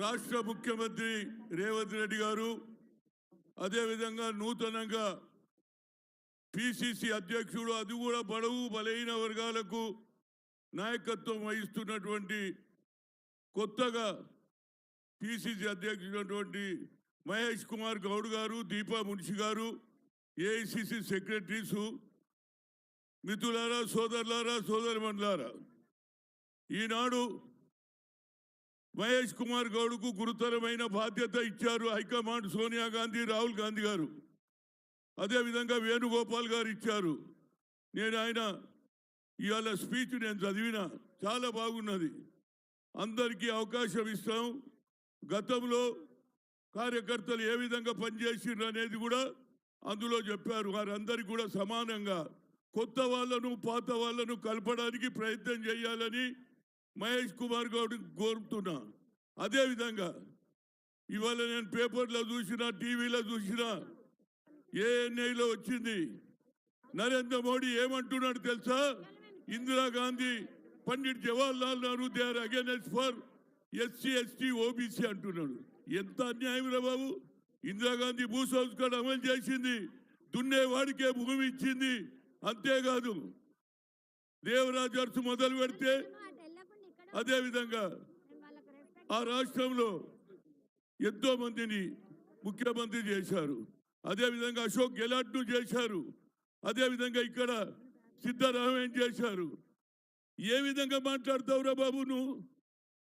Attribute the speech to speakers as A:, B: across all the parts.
A: రాష్ట్ర ముఖ్యమంత్రి రేవంత్ రెడ్డి గారు అదే విధంగా నూతనంగా పిసిసి అధ్యక్షుడు అది కూడా బడుగు బలహీన వర్గాలకు నాయకత్వం వహిస్తున్నటువంటి కొత్తగా పిసిసి అధ్యక్షుడు మహేష్ కుమార్ గౌడ్ గారు, దీపా మున్షి గారు, ఏఐసిసి సెక్రటరీసు, మిత్రులారా, సోదరులారా, సోదరిమణులారా, ఈనాడు మహేష్ కుమార్ గౌడ్కు గురుతరమైన బాధ్యత ఇచ్చారు హైకమాండ్. సోనియా గాంధీ, రాహుల్ గాంధీ గారు, అదేవిధంగా వేణుగోపాల్ గారు ఇచ్చారు. నేను ఆయన ఇవాళ స్పీచ్ నేను చదివిన చాలా బాగున్నది. అందరికీ అవకాశం ఇస్తాం. గతంలో కార్యకర్తలు ఏ విధంగా పనిచేసిండ్రు అనేది కూడా అందులో చెప్పారు. వారందరికీ కూడా సమానంగా కొత్త వాళ్ళను పాత వాళ్ళను కలపడానికి ప్రయత్నం చేయాలని మహేష్ కుమార్ గౌడ్ కోరుతున్నా. అదేవిధంగా ఇవాళ నేను పేపర్లో చూసినా, టీవీలో చూసినా, ఏఎన్ఐలో వచ్చింది. నరేంద్ర మోడీ ఏమంటున్నాడు తెలుసా? Indira Gandhi, Pandit Jawaharlal Nehru they are against for SC ST OBC అంటున్నాడు. ఎంత అన్యాయం రా బాబు! ఇందిరాగాంధీ భూ సంస్కరణ అమలు చేసింది, దున్నేవాడికే భూమి ఇచ్చింది. అంతేకాదు దేవరాజ్ అర్సు మొదలు పెడితే అదేవిధంగా ఆ రాష్ట్రంలో ఎంతో మందిని ముఖ్యమంత్రి చేశారు. అదేవిధంగా అశోక్ గెలాట్ను చేశారు. అదేవిధంగా ఇక్కడ సిద్ధరామయ్య చేశారు. ఏ విధంగా మాట్లాడతావురా బాబు నువ్వు?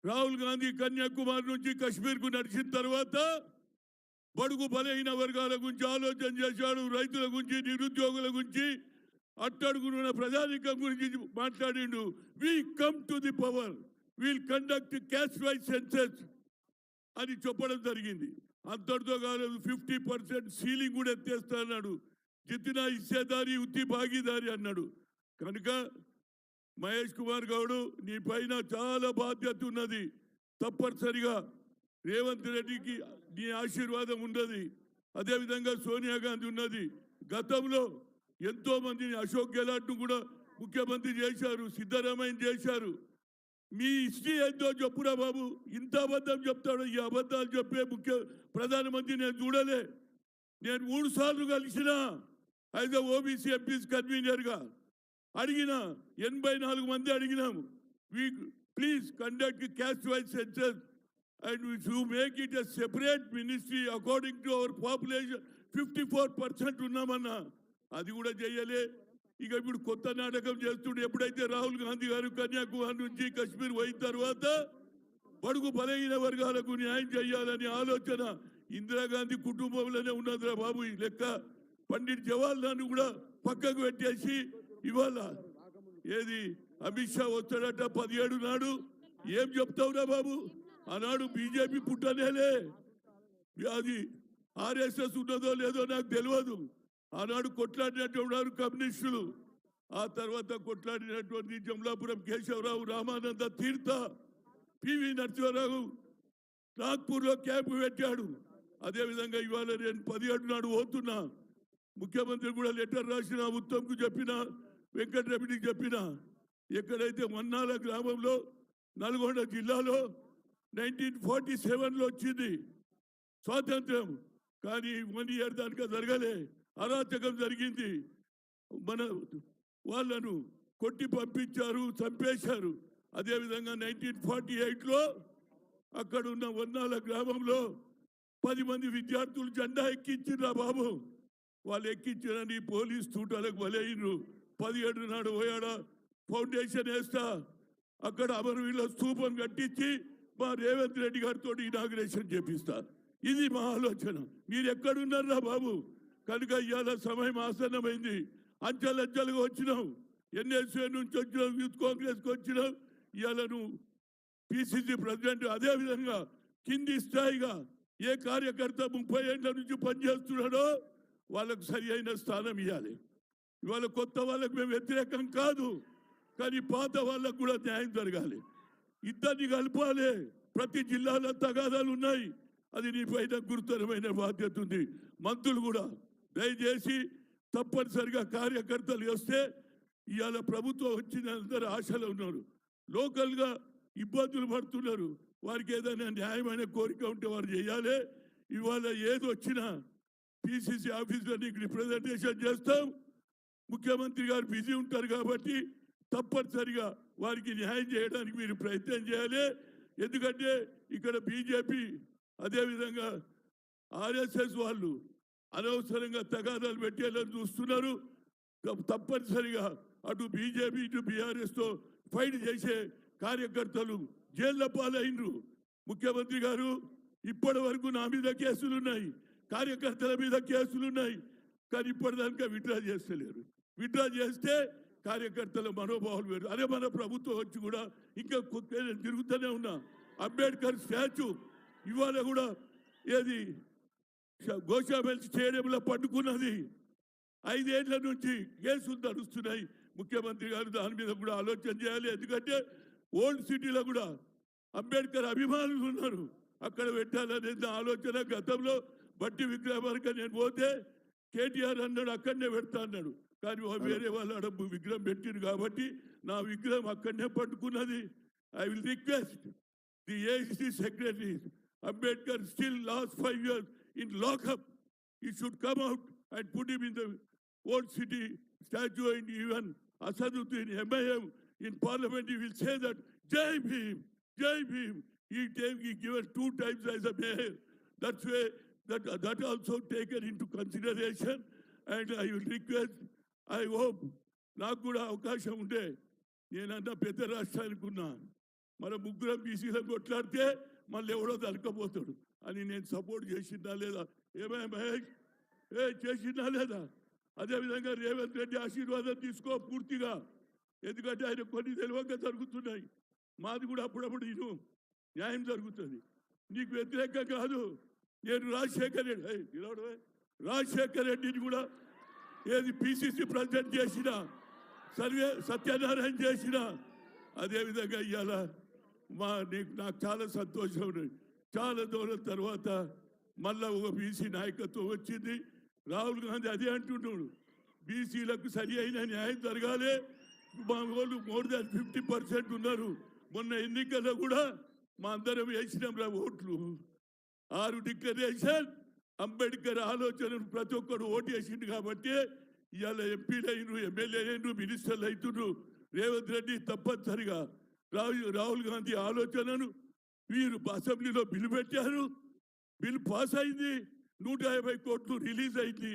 A: రాహుల్ గాంధీ కన్యాకుమారి నుంచి కశ్మీర్కు నడిచిన తర్వాత బడుగు బలహీన వర్గాల గురించి ఆలోచన చేశాడు. రైతుల గురించి, నిరుద్యోగుల గురించి, అట్టడుగున్న ప్రజానికం గురించి మాట్లాడిండు. We come to the power, will conduct caste wise census అని చెప్పడం జరిగింది. అంతటితో కాలేదు, 50% సీలింగ్ కూడా ఎత్తేస్తా అన్నాడు. జితినా ఇచ్చేదారి ఉత్తి భాగీదారి అన్నాడు. కనుక మహేష్ కుమార్ గౌడ్, నీ పైన చాలా బాధ్యత ఉన్నది. తప్పనిసరిగా రేవంత్ రెడ్డికి నీ ఆశీర్వాదం ఉన్నది. అదేవిధంగా సోనియా గాంధీ ఉన్నది. గతంలో ఎంతో మందిని, అశోక్ గెలాట్ను కూడా ముఖ్యమంత్రి చేశారు, సిద్ధరామయ్య చేశారు. మీ హిస్టరీ ఏందో చెప్పురా బాబు. ఇంత అబద్ధం చెప్తాడు. ఈ అబద్ధాలు చెప్పే ప్రధానమంత్రి నేను చూడలే. నేను 3 సార్లు కలిసిన యాజ్ ఓబీసీ ఎంపీస్ కన్వీనర్గా అడిగిన, 84 మంది అడిగినాము. We please conduct caste wise census and you make it a separate ministry according to our population. 54% ఉన్నామన్నా, అది కూడా చేయలే. ఇక ఇప్పుడు కొత్త నాటకం చేస్తుండే. ఎప్పుడైతే రాహుల్ గాంధీ గారు కన్యాకుమారి నుంచి కశ్మీర్ పోయిన తర్వాత బడుగు బలహీన వర్గాలకు న్యాయం చేయాలనే ఆలోచన ఇందిరాగాంధీ కుటుంబంలోనే ఉన్నదిరా బాబు. ఈ లెక్క పండిట్ జవహర్లాల్ కూడా పక్కకు పెట్టేసి ఇవాళ ఏది అమిత్ షా వస్తాడట 17 నాడు. ఏం చెప్తావురా బాబు? ఆనాడు బీజేపీ పుట్టనేలే. అది ఆర్ఎస్ఎస్ ఉన్నదో లేదో నాకు తెలియదు. ఆనాడు కొట్లాడినటువంటి కమ్యూనిస్టులు, ఆ తర్వాత కొట్లాడినటువంటి జమలాపురం కేశవరావు, రామానంద తీర్థ, పివి నరసింహారావు నాగ్పూర్లో క్యాంపు పెట్టాడు. అదేవిధంగా ఇవాళ నేను 17 నాడు పోతున్నా. ముఖ్యమంత్రి కూడా లెటర్ రాసిన, ఉత్తమ్కు చెప్పిన, వెంకటరెడ్డికి చెప్పిన. ఎక్కడైతే మన్నాల గ్రామంలో నల్గొండ జిల్లాలో 1947లో వచ్చింది స్వాతంత్రం, కానీ 1 ఇయర్ దానిక జరగలే. అరాచకం జరిగింది. మన వాళ్ళను కొట్టి పంపించారు, చంపేశారు. అదేవిధంగా 1948లో అక్కడున్న వన్నాల గ్రామంలో 10 మంది విద్యార్థులు జెండా ఎక్కించిర్రా బాబు. వాళ్ళు ఎక్కించినని పోలీస్ తూటాలకు బలైనరు. 17 నాడు పోయాడా ఫౌండేషన్ వేస్తా, అక్కడ అమరవీరుల స్తూపం కట్టించి మా రేవంత్ రెడ్డి గారితో ఇనాగ్రేషన్ చేపిస్తా. ఇది మా ఆలోచన. మీరు ఎక్కడున్నారా బాబు? కనుక ఇవాళ సమయం ఆసన్నమైంది. అంచెలంచెలుగా వచ్చినాం. ఎన్ఎస్ఏ నుంచి వచ్చినాం, యూత్ కాంగ్రెస్కి వచ్చినాం. ఇవాళ నువ్వు పిసిసి ప్రెసిడెంట్. అదేవిధంగా కింది స్థాయిగా ఏ కార్యకర్త 30 ఏళ్ల నుంచి పనిచేస్తున్నాడో వాళ్ళకు సరి అయిన స్థానం ఇవ్వాలి. ఇవాళ కొత్త వాళ్ళకు మేము వ్యతిరేకం కాదు, కానీ పాత వాళ్ళకు కూడా న్యాయం జరగాలి. ఇద్దరిని కలపాలి. ప్రతి జిల్లాలో తగాదాలు ఉన్నాయి. అది నీ పైన గురుతరమైన బాధ్యత ఉంది. మంత్రులు కూడా దయచేసి తప్పనిసరిగా కార్యకర్తలు వస్తే, ఇవాళ ప్రభుత్వం వచ్చిన అందరూ ఆశలు ఉన్నారు. లోకల్గా ఇబ్బందులు పడుతున్నారు. వారికి ఏదైనా న్యాయమైన కోరిక ఉంటే వారు చేయాలి. ఇవాళ ఏది వచ్చినా పిసిసి ఆఫీస్లో నీకు రిప్రజెంటేషన్ చేస్తాం. ముఖ్యమంత్రి గారు బిజీ ఉంటారు కాబట్టి తప్పనిసరిగా వారికి న్యాయం చేయడానికి మీరు ప్రయత్నం చేయాలి. ఎందుకంటే ఇక్కడ బీజేపీ అదేవిధంగా ఆర్ఎస్ఎస్ వాళ్ళు అనవసరంగా తగాదాలు పెట్టేలా చూస్తున్నారు. తప్పనిసరిగా అటు బీజేపీ ఇటు బీఆర్ఎస్తో ఫైట్ చేసే కార్యకర్తలు జైళ్ళ పాలైనరు. ముఖ్యమంత్రి గారు ఇప్పటి వరకు నా మీద కేసులున్నాయి, కార్యకర్తల మీద కేసులున్నాయి, కానీ ఇప్పటిదాకా విత్డ్రా చేస్తలేరు. విత్డ్రా చేస్తే కార్యకర్తల మనోభావాలు వేరు. అదే మన ప్రభుత్వం వచ్చి కూడా ఇంకా తిరుగుతూనే ఉన్నా. అంబేద్కర్ స్టాచ్యూ ఇవాళ కూడా ఏది గోషాబెల్ స్టేడియంలో పట్టుకున్నది. 5 ఏళ్ల నుంచి కేసులు నడుస్తున్నాయి. ముఖ్యమంత్రి గారు దాని మీద కూడా ఆలోచన చేయాలి. ఎందుకంటే ఓల్డ్ సిటీలో కూడా అంబేద్కర్ అభిమానులు ఉన్నారు, అక్కడ పెట్టాలనేది ఆలోచన. గతంలో బట్టి విగ్రహానికి నేను పోతే కేటీఆర్ అన్నాడు అక్కడనే పెడతా అన్నాడు, కానీ వేరే వాళ్ళ అడబ్బు విగ్రహం పెట్టిరు కాబట్టి నా విగ్రహం అక్కడనే పట్టుకున్నది. I will request the AICC secretary, Ambedkar still last 5 years in lockup. He should come out and put him in the old city statue, and even Asaduddin MIM in parliament he will say that Jai Bhim, Jai Bhim. He given 2 times as a mayor. That's why that also taken into consideration. And I will request, I hope నాకు కూడా అవకాశం ఉంటే నేనన్నా పెద్ద రాష్ట్రానికి ఉన్నా, మన ముగ్గురం బీసీలను కొట్లాడితే మళ్ళీ ఎవడో దొరకపోతాడు అని నేను సపోర్ట్ చేసిందా లేదా? ఏమైనా మహేష్ చేసిందా లేదా? అదేవిధంగా రేవంత్ రెడ్డి ఆశీర్వాదం తీసుకో పూర్తిగా, ఎందుకంటే ఆయన కొన్ని తెలివంగా జరుగుతున్నాయి. మాది కూడా అప్పుడప్పుడు ఇను న్యాయం జరుగుతుంది. నీకు వ్యతిరేకం కాదు. నేను రాజశేఖర్ రెడ్డిని కూడా ఏది పిసిసి ప్రెసిడెంట్ చేసిన, సత్యనారాయణ చేసిన, అదేవిధంగా ఇవాళ నాకు చాలా సంతోషం ఉంది. చాలా దూరం తర్వాత మళ్ళా ఒక బీసీ నాయకత్వం వచ్చింది. రాహుల్ గాంధీ అదే అంటున్నాడు, బీసీలకు సరి అయిన న్యాయం జరగాలి. మా వాళ్ళు మోర్ దాన్ 50% ఉన్నారు. మొన్న ఎన్నికల్లో కూడా మా అందరం వేసినాం ఓట్లు. 6 డిక్లరేషన్ అంబేద్కర్ ఆలోచనలు ప్రతి ఒక్కరు ఓటు వేసిండు కాబట్టి ఇవాళ ఎంపీలు అయినరు, ఎమ్మెల్యే అయినరు, మినిస్టర్లు అవుతున్నారు. రేవంత్ రెడ్డి తప్పనిసరిగా రాహుల్ గాంధీ ఆలోచనను వీరు అసెంబ్లీలో బిల్లు పెట్టారు. బిల్లు పాస్ అయింది, 150 కోట్లు రిలీజ్ అయింది,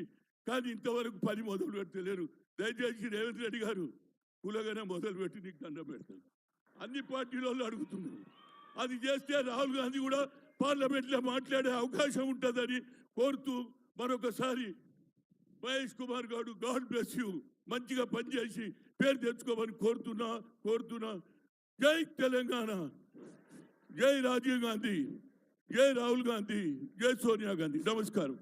A: కానీ ఇంతవరకు పని మొదలు పెట్టలేరు. దయచేసి రేవంత్ రెడ్డి గారు కులగానే మొదలు పెట్టి నీకు దండం పెడతారు. అన్ని పార్టీల అడుగుతున్నారు. అది చేస్తే రాహుల్ గాంధీ కూడా పార్లమెంట్లో మాట్లాడే అవకాశం ఉంటుందని కోరుతూ మరొకసారి మహేష్ కుమార్ గారు గాడ్ బ్లెస్ యూ, మంచిగా పనిచేసి పేరు తెచ్చుకోమని కోరుతున్నా. జై తెలంగాణ, జై రాజీవ్ గాంధీ, జై రాహుల్ గాంధీ, జై సోనియా గాంధీ. నమస్కారం.